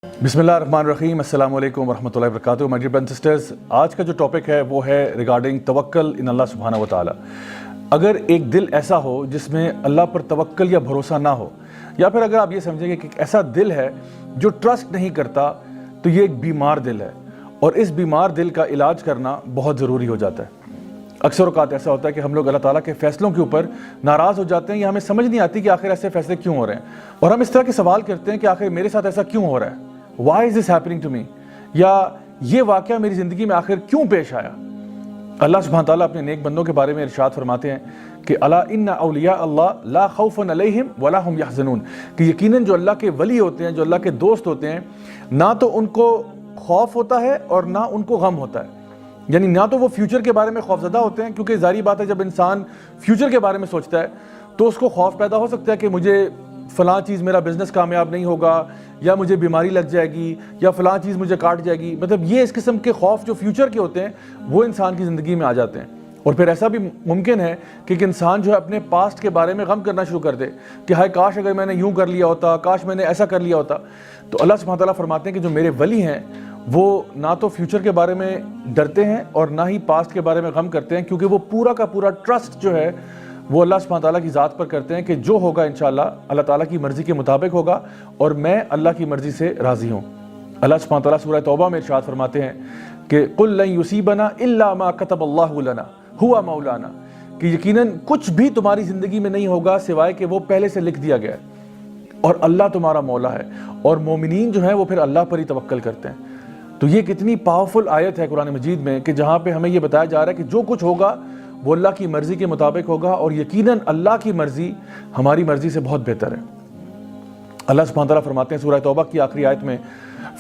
बिस्मिल्लाहिर्रहमानिर्रहीम, अस्सलाम वालेकुम वरहमतुल्लाहि वबरकातुहू। माय डियर ब्रदर्स सिस्टर्स, आज का जो टॉपिक है वो है रिगार्डिंग तवक्कल इन अल्लाह सुब्हानहू व तआला। अगर एक दिल ऐसा हो जिसमें अल्लाह पर तवक्कल या भरोसा ना हो, या फिर अगर आप ये समझेंगे कि ऐसा दिल है जो ट्रस्ट नहीं करता, तो ये एक बीमार दिल है और इस बीमार दिल का इलाज करना बहुत ज़रूरी हो जाता है। अक्सर औक़ात ऐसा होता है कि हम लोग अल्लाह ताला के फ़ैसलों के ऊपर नाराज़ हो जाते हैं या हमें समझ नहीं आती कि आखिर ऐसे फ़ैसले क्यों हो रहे हैं, और हम इस तरह के सवाल करते हैं कि आखिर मेरे साथ ऐसा क्यों हो रहा है, why is this happening to me, या ये वाक़या मेरी ज़िंदगी में आखिर क्यों पेश आया। अल्लाह सुब्हानहू तआला अपने नेक बंदों के बारे में इरशाद फरमाते हैं कि अला इन्ना औलिया अल्लाह ला खौफुन अलैहिम वला हुम यहज़नून, कि यकीनन जो अल्लाह के वली होते हैं, जो अल्लाह के दोस्त होते हैं, ना तो उनको खौफ होता है और ना उनको गम होता है। यानी ना तो वो फ्यूचर के बारे में खौफजदा होते हैं, क्योंकि ज़ाहिर बात है जब इंसान फ्यूचर के बारे में सोचता है तो उसको खौफ पैदा हो सकता है कि मुझे फ़लाँ चीज़, मेरा बिज़नेस कामयाब नहीं होगा, या मुझे बीमारी लग जाएगी, या फ़लाँ चीज़ मुझे काट जाएगी। मतलब ये इस किस्म के खौफ जो फ्यूचर के होते हैं वो इंसान की ज़िंदगी में आ जाते हैं। और फिर ऐसा भी मुमकिन है कि एक इंसान जो है अपने पास्ट के बारे में गम करना शुरू कर दे कि हाय काश अगर मैंने यूँ कर लिया होता, काश मैंने ऐसा कर लिया होता। तो अल्लाह सुब्हानहू तआला फरमाते हैं कि जो मेरे वली हैं वो ना तो फ्यूचर के बारे में डरते हैं और ना ही पास्ट के बारे में गम करते हैं, क्योंकि वो पूरा का पूरा ट्रस्ट जो है वो अल्लाह सुब्हानहू तआला की ज़ात पर करते हैं कि जो होगा इंशाअल्लाह अल्लाह ताला की मर्ज़ी के मुताबिक होगा और मैं अल्लाह की मर्ज़ी से राज़ी हूँ। अल्लाह सुब्हानहू तआला सूरह तौबा में इरशाद फरमाते हैं कि कुल लन युसीबना इल्ला मा कतबल्लाहु लना हुआ मौलाना, कि यकीनन कुछ भी तुम्हारी ज़िंदगी में नहीं होगा सिवाय कि वो पहले से लिख दिया गया है और अल्लाह तुम्हारा मौला है। और मोमिनीन जो है वो फिर अल्लाह पर ही तवक्कल करते हैं। तो ये कितनी पावरफुल आयत है कुरान मजीद में कि जहाँ पे हमें ये बताया जा रहा है कि जो कुछ होगा वो अल्लाह की मर्ज़ी के मुताबिक होगा, और यकीनन अल्लाह की मर्ज़ी हमारी मर्ज़ी से बहुत बेहतर है। अल्लाह सुब्हानहू तआला फरमाते हैं सूरह तौबा की आखिरी आयत में,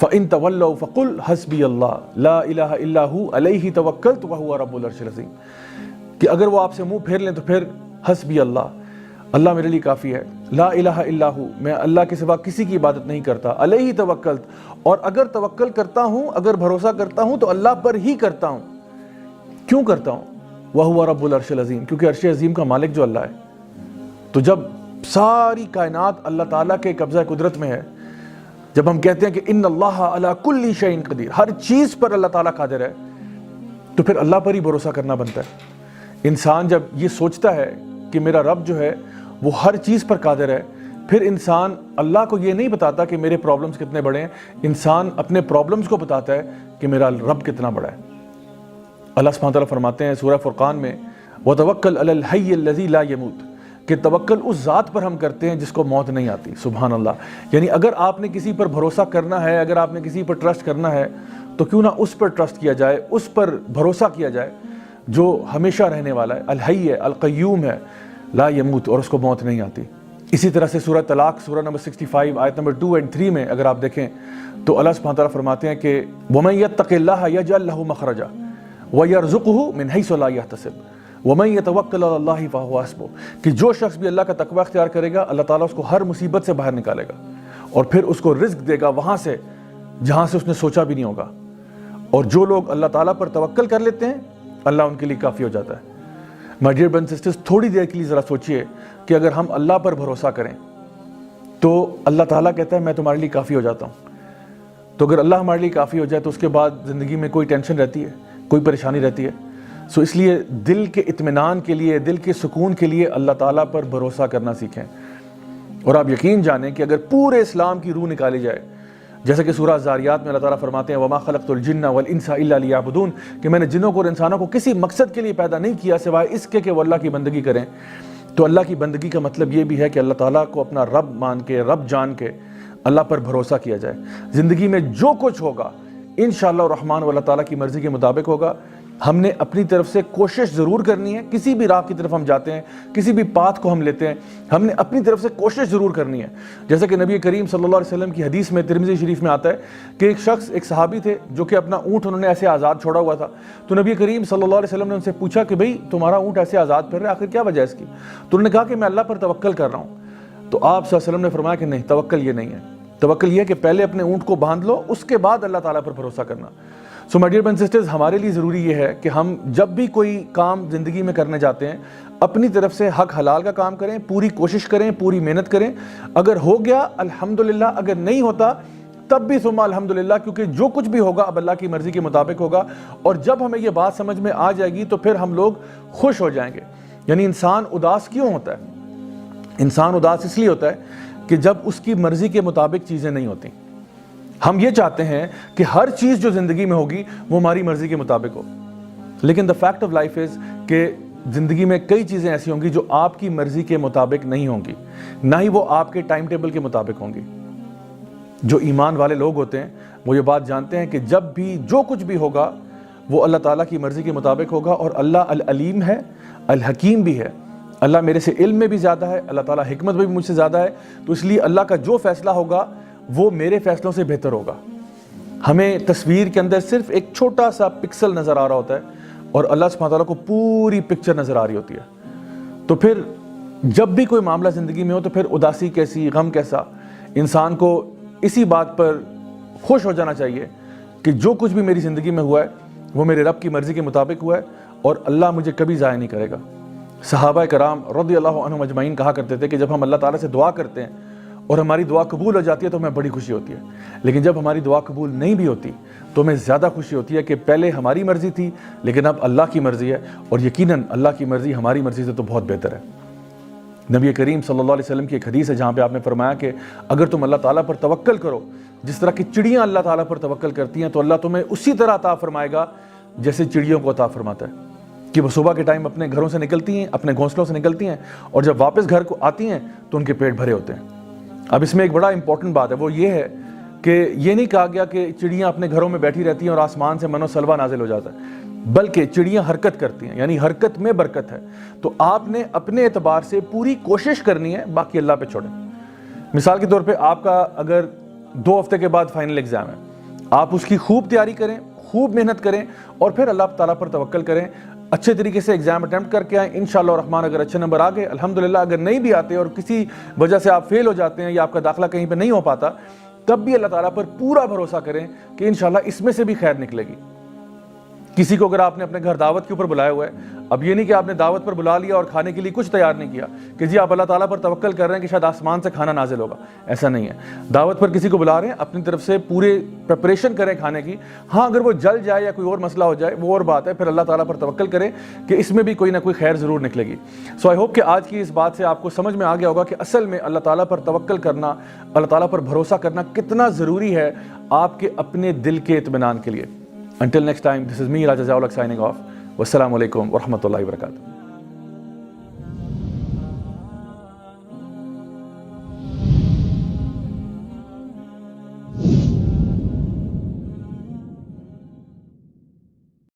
फ़इन तवल्लौ फ़कुल हस्बी अल्लाह ला इलाहा इल्ला हु अलैहि तवक्कलतु व हुवा रब्बुल अर्शिल अज़ीम, कि अगर वो आपसे मुंह फेर लें तो फिर हस्बी अल्लाह, अल्लाह मेरे लिए काफ़ी है, ला इलाहा इल्ला हु, मैं अल्लाह के सिवा किसी की इबादत नहीं करता, अलैहि तवक्कलत, और अगर तवक्कल करता हूँ, अगर भरोसा करता हूँ तो अल्लाह पर ही करता हूँ। क्यों करता हूँ? वह हुआ रब्बुल अर्शिल अज़ीम, क्योंकि अर्श अज़ीम का मालिक जो अल्लाह है। तो जब सारी कायनात अल्लाह ताला के कब्ज़ा कुदरत में है, जब हम कहते हैं कि इन्नल्लाह अला कुल्ली शैइन क़दीर, हर चीज़ पर अल्लाह ताला कादिर है, तो फिर अल्लाह पर ही भरोसा करना बनता है। इंसान जब ये सोचता है कि मेरा रब जो है वो हर चीज़ पर कादिर है, फिर इंसान अल्लाह को ये नहीं बताता कि मेरे प्रॉब्लम्स कितने बड़े हैं, इंसान अपने प्रॉब्लम्स को बताता है कि मेरा रब कितना बड़ा है। अल्लाह सुब्हानहू तआला फरमाते हैं सूरह फुरक़ान में, वतवक्कल अलल हय्य अल्लज़ी ला यमूत, कि तवक्कल उस ज़ात पर हम करते हैं जिसको मौत नहीं आती। सुभान अल्लाह। यानी अगर आपने किसी पर भरोसा करना है, अगर आपने किसी पर ट्रस्ट करना है, तो क्यों ना उस पर ट्रस्ट किया जाए, उस पर भरोसा किया जाए जो हमेशा रहने वाला है, अल हय्य है, अल क़य्यूम है, ला यमूत, और उसको मौत नहीं आती। इसी तरह से सूरह तलाक़ सूरह नंबर 65 आयत नंबर 2 और 3 में अगर आप देखें तो अल्लाह सुब्हानहू तआला फरमाते हैं कि वमन यत्तक़िल्लाह यजअल लहू मख़रजा व यरज़ुक़हु मिन हैसु ला यहतसिब वमन यतवक्कल अलल्लाहि फ़हुवा हस्बुह, कि जो शख्स भी अल्लाह का तक़वा इख्तियार करेगा अल्लाह ताला उसको हर मुसीबत से बाहर निकालेगा और फिर उसको रिज़्क़ देगा वहाँ से जहाँ से उसने सोचा भी नहीं होगा। और जो लोग अल्लाह ताला पर तवक्कल कर लेते हैं अल्लाह उनके लिए काफ़ी हो जाता है। माय डियर ब्रदर्स सिस्टर्स, थोड़ी देर के लिए ज़रा सोचिए कि अगर हम अल्लाह पर भरोसा करें तो अल्लाह ताला कहता है मैं तुम्हारे लिए काफ़ी हो जाता हूँ। तो अगर अल्लाह हमारे लिए काफ़ी हो जाए तो उसके बाद ज़िंदगी में कोई टेंशन रहती है, कोई परेशानी रहती है। सो इसलिए दिल के इत्मीनान के लिए, दिल के सुकून के लिए अल्लाह ताला पर भरोसा करना सीखें। और आप यकीन जानें कि अगर पूरे इस्लाम की रूह निकाली जाए, जैसे कि सूरह ज़ारियात में अल्लाह ताला फरमाते हैं वमा खलक़तुल जिन्ना वल इंसा इल्ला लियअबुदून, कि मैंने जिन्नों को और इंसानों को किसी मकसद के लिए पैदा नहीं किया सिवाय इसके कि वो अल्लाह की बंदगी करें। तो अल्लाह की बंदगी का मतलब ये भी है कि अल्लाह ताला को अपना रब मान के, रब जान के अल्लाह पर भरोसा किया जाए। ज़िंदगी में जो कुछ होगा इंशाअल्लाह रहमान अल्लाह ताला की मर्ज़ी के मुताबिक होगा। हमने अपनी तरफ से कोशिश ज़रूर करनी है, किसी भी राह की तरफ हम जाते हैं, किसी भी पाथ को हम लेते हैं, हमने अपनी तरफ से कोशिश ज़रूर करनी है। जैसे कि नबी करीम सल्लल्लाहु अलैहि वसल्लम की हदीस में तिरमिज़ी शरीफ में आता है कि एक शख्स, एक सहाबी थे जो कि अपना ऊँट उन्होंने ऐसे आज़ाद छोड़ा हुआ था। तो नबी करीम सल्लल्लाहु अलैहि वसल्लम ने उनसे पूछा कि भाई तुम्हारा ऊँट ऐसे आज़ाद फिर रहा है, आखिर क्या वजह है इसकी? तो उन्होंने कहा कि मैं अल्लाह पर तवक्कल कर रहा हूँ। तो आप सल्लल्लाहु अलैहि वसल्लम ने फरमाया कि नहीं, तवक्कल ये नहीं है। तवक्कल ये है कि पहले अपने ऊँट को बांध लो, उसके बाद अल्लाह ताला पर भरोसा करना। So my dear brothers sisters, हमारे लिए ज़रूरी ये है कि हम जब भी कोई काम ज़िंदगी में करने जाते हैं अपनी तरफ से हक हलाल का काम करें, पूरी कोशिश करें, पूरी मेहनत करें। अगर हो गया अल्हम्दुलिल्लाह, अगर नहीं होता تب بھی ثم الحمدللہ، کیونکہ جو کچھ بھی ہوگا اب اللہ کی مرضی کے مطابق ہوگا، اور جب ہمیں یہ بات سمجھ میں آ جائے گی تو پھر ہم لوگ خوش ہو جائیں گے۔ یعنی انسان اداس کیوں ہوتا ہے؟ انسان اداس اس لیے ہوتا ہے کہ جب اس کی مرضی کے مطابق چیزیں نہیں ہوتی۔ ہم یہ چاہتے ہیں کہ ہر چیز جو زندگی میں ہوگی وہ ہماری مرضی کے مطابق ہو، لیکن the fact of life is کہ زندگی میں کئی چیزیں ایسی ہوں گی جو آپ کی مرضی کے مطابق نہیں ہوں گی، نہ ہی وہ آپ کے ٹائم ٹیبل کے مطابق ہوں گی۔ جو ایمان والے لوگ ہوتے ہیں وہ یہ بات جانتے ہیں کہ جب بھی جو کچھ بھی ہوگا وہ اللہ تعالیٰ کی مرضی کے مطابق ہوگا، اور اللہ العلیم ہے، الحکیم بھی ہے۔ اللہ میرے سے علم میں بھی زیادہ ہے، اللہ تعالیٰ حکمت میں بھی مجھ سے زیادہ ہے، تو اس لیے اللہ کا جو فیصلہ ہوگا وہ میرے فیصلوں سے بہتر ہوگا۔ ہمیں تصویر کے اندر صرف ایک چھوٹا سا پکسل نظر آ رہا ہوتا ہے اور اللہ سبحانہ تعالیٰ کو پوری پکچر نظر آ رہی ہوتی ہے۔ تو پھر جب بھی کوئی معاملہ زندگی میں ہو تو پھر اداسی کیسی، غم کیسا، انسان کو اسی بات پر خوش ہو جانا چاہیے کہ جو کچھ بھی میری زندگی میں ہوا ہے وہ میرے رب کی مرضی کے مطابق ہوا ہے، اور اللہ مجھے کبھی ضائع نہیں کرے گا۔ صحابہ کرام رضی اللہ عنہم اجمعین کہا کرتے تھے کہ جب ہم اللہ تعالیٰ سے دعا کرتے ہیں اور ہماری دعا قبول ہو جاتی ہے تو ہمیں بڑی خوشی ہوتی ہے، لیکن جب ہماری دعا قبول نہیں بھی ہوتی تو ہمیں زیادہ خوشی ہوتی ہے کہ پہلے ہماری مرضی تھی لیکن اب اللہ کی مرضی ہے، اور یقیناً اللہ کی مرضی ہماری مرضی سے تو بہت بہتر ہے۔ نبی کریم صلی اللہ علیہ وسلم کی ایک حدیث ہے جہاں پہ آپ نے فرمایا کہ اگر تم اللہ تعالیٰ پر توکل کرو جس طرح کی چڑیاں اللہ تعالیٰ پر توکل کرتی ہیں تو اللہ تمہیں اسی طرح عطا فرمائے گا جیسے چڑیوں کو عطا فرماتا ہے، کہ وہ صبح کے ٹائم اپنے گھروں سے نکلتی ہیں، اپنے گھونسلوں سے نکلتی ہیں، اور جب واپس گھر کو آتی ہیں تو ان کے پیٹ بھرے ہوتے ہیں۔ اب اس میں ایک بڑا امپورٹنٹ بات ہے، وہ یہ ہے کہ یہ نہیں کہا گیا کہ چڑیاں اپنے گھروں میں بیٹھی رہتی ہیں اور آسمان سے من و سلوہ نازل ہو جاتا ہے، بلکہ چڑیاں حرکت کرتی ہیں، یعنی حرکت میں برکت ہے۔ تو آپ نے اپنے اعتبار سے پوری کوشش کرنی ہے، باقی اللہ پہ چھوڑیں۔ مثال کے طور پہ آپ کا اگر 2 ہفتے کے بعد فائنل ایگزام ہے، آپ اس کی خوب تیاری کریں، خوب محنت کریں، اور پھر اللہ تعالیٰ پر توکل کریں، اچھے طریقے سے ایگزام اٹیمپٹ کر کے آئیں، انشاءاللہ الرحمن اگر اچھے نمبر آ گئے الحمدللہ، اگر نہیں بھی آتے اور کسی وجہ سے آپ فیل ہو جاتے ہیں یا آپ کا داخلہ کہیں پہ نہیں ہو پاتا، تب بھی اللہ تعالیٰ پر پورا بھروسہ کریں کہ انشاءاللہ اس میں سے بھی خیر نکلے گی۔ کسی کو اگر آپ نے اپنے گھر دعوت کے اوپر بلایا ہوا ہے، اب یہ نہیں کہ آپ نے دعوت پر بلا لیا اور کھانے کے لیے کچھ تیار نہیں کیا کہ جی آپ اللہ تعالیٰ پر توکل کر رہے ہیں کہ شاید آسمان سے کھانا نازل ہوگا، ایسا نہیں ہے۔ دعوت پر کسی کو بلا رہے ہیں، اپنی طرف سے پورے پریپریشن کریں کھانے کی، ہاں اگر وہ جل جائے یا کوئی اور مسئلہ ہو جائے وہ اور بات ہے، پھر اللہ تعالیٰ پر توکل کریں کہ اس میں بھی کوئی نہ کوئی خیر ضرور نکلے گی۔ سو آئی ہوپ کہ آج کی اس بات سے آپ کو سمجھ میں آ گیا ہوگا کہ اصل میں اللہ تعالیٰ پر توکل کرنا، اللہ تعالیٰ پر بھروسہ کرنا کتنا ضروری ہے آپ کے اپنے دل کے اطمینان کے لیے۔ Until next time, this is me, Raja Zawlak, signing off. Wassalamu alaikum wa rahmatullahi wa barakatuh.